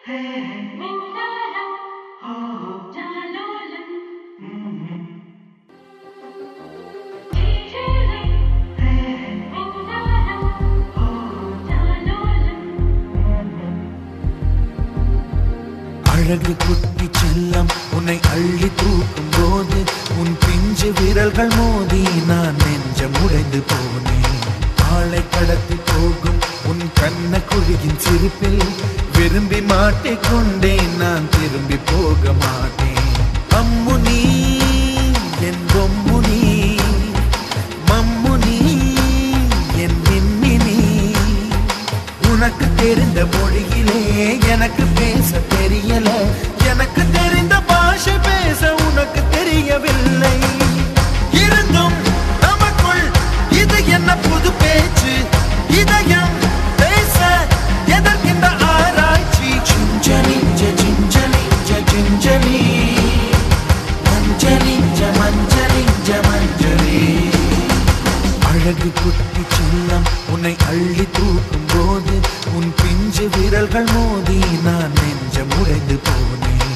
அழகு குட்டி செல்லம் உன்னை அள்ளி தூக்கும் போது உன் பிஞ்சு விரல்கள் மோதி நான் நெஞ்சம் உடைந்து போனேன். ஆளை கடத்தி போகும் உன் கண்ண குழியின் சிரிப்பில் விரும்பி மாட்டிக்கொண்டேன். நான் திரும்பி போக மாட்டேன். அம்மு நீ என் பொம்மு நீ, மம்மு நீ என் மின்னி நீ. உனக்கு தெரிந்த மொழியிலே எனக்கு பேச தெரியல, எனக்கு தெரிந்த பாஷை பேச உனக்கு தெரியவில்லை. இருந்தும் நமக்குள் இது என்ன புது பேச்சு, இதயம் பேச எதற்கின்ற ஆராய்ச்சி. Gingelly gingelly gingelly மஞ்சளி மஞ்சளி மஞ்சளி. அழகு குட்டி செல்லம் உன்னை அள்ளி தூக்கும் போது உன் பிஞ்சு விரல்கள் மோதி நான் நெஞ்சம் உடைந்து போனேன்.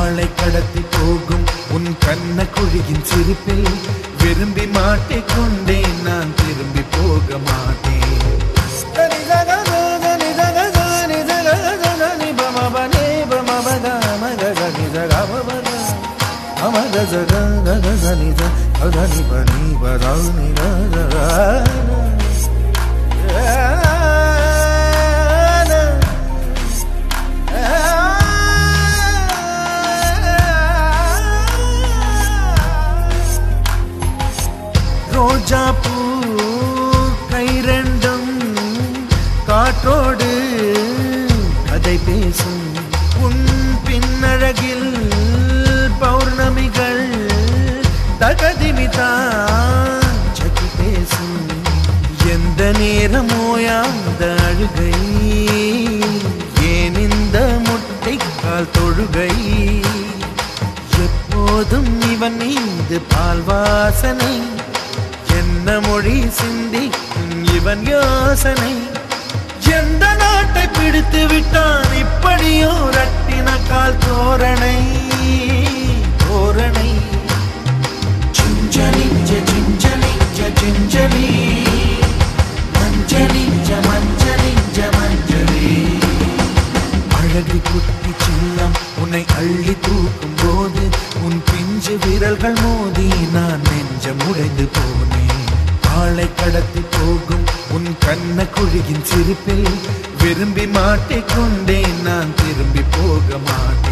ஆளை கடத்தி போகும் உன் கண்ண குழியின் சிரிப்பில் விரும்பி மாட்டிக்கொண்டேன். நான் திரும்பி போக மாட்டேன். ரோஜா பூ கை ரெண்டும் காற்றோடு கதை பேசும். உன் பின்னழகில் பௌர்ணமிகள் தகதிமிதான் சகி பேசும். எந்த நேரமோயாந்த அழுகை, ஏன் இந்த முட்டைக்கால் தொழுகை. எப்போதும் இவன் மீது பால் வாசனை, என்ன மொழி சிந்தி இவன் யோசனை. எந்த நாட்டை பிடித்து விட்டான் இப்படியோ ரட்டின கால் தோரணை தோரணை. Gingelly gingelly gingelly மஞ்சளி மஞ்சளி மஞ்சளி. அழகு குட்டி செல்லம் உன்னை அள்ளி தூக்கும் போது உன் பிஞ்சு விரல்கள் மோதி நான் நெஞ்சம் உடைந்து போனேன். ஆளை கடத்தி போகும் உன் கண்ண குழியின் சிரிப்பில் விரும்பி மாட்டிக்கொண்டேன். நான் திரும்பி போக மாட்டேன்.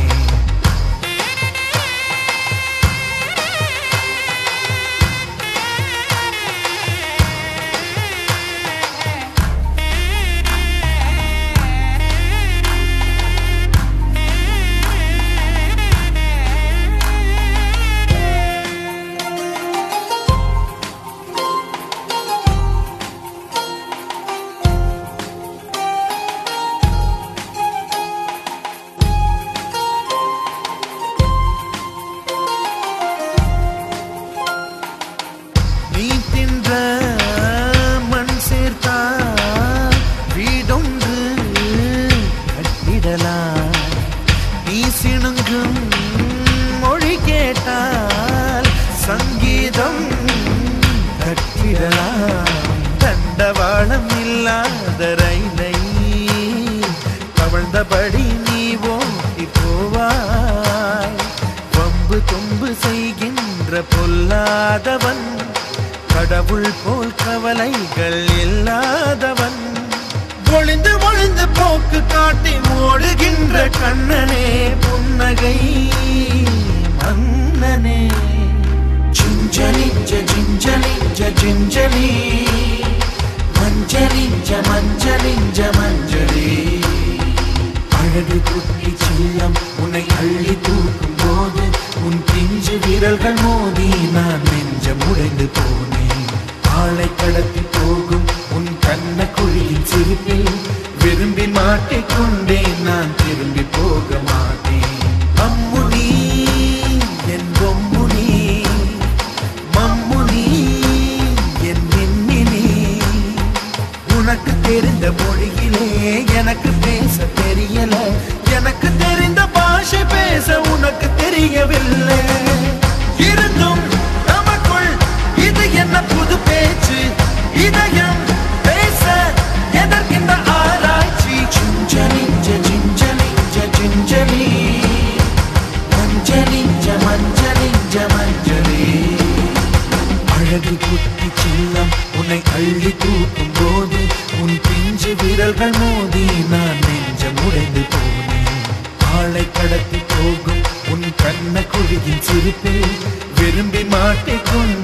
மண் சேர்த்தா வீடொன்று கட்டிடலாம். நீ சிணுங்கும் மொழி கேட்டால் சங்கீதம் கட்டிடலாம். தண்டவாளம் இல்லாத ரயிலை கவழ்ந்தபடி நீ ஓட்டி போவாய். வம்பு தும்பு செய்கின்ற பொல்லாதவன், கடவுள் போல் கவலைகள் இல்லாதவன். ஒளிந்து ஒளிந்து போக்கு காட்டி ஓடுகின்ற கண்ணனே புன்னகை மன்னனே. Gingelly gingelly gingelly மஞ்சளி மஞ்சளி மஞ்சளி. அழகு குட்டி செல்லம் உன்னை அள்ளி தூக்கும் போது உன் பிஞ்சு விரல்கள் மோதி நான் நெஞ்சம் உடைந்து போனேன். ஆளை கடத்தி போகும் உன் கண்ண குழியின் சிரிப்பில் விரும்பி மாட்டிக்கொண்டேன். நான் திரும்பி போக மாட்டேன். அம்மு நீ என் பொம்மு நீ, மம்மு நீ என் மின்னி நீ. உனக்கு தெரிந்த மொழியிலே எனக்கு பேச தெரியல, எனக்கு அழகு குட்டி செல்லம் உன்னை அள்ளி தூக்கும் போது உன் பிஞ்சு விரல்கள் மோதி நான் நெஞ்சம் உடைந்து போனேன். ஆளை கடத்தி போகும் உன் கண்ண குழியின் சிரிப்பில் விரும்பி மாட்டிக்கொண்டு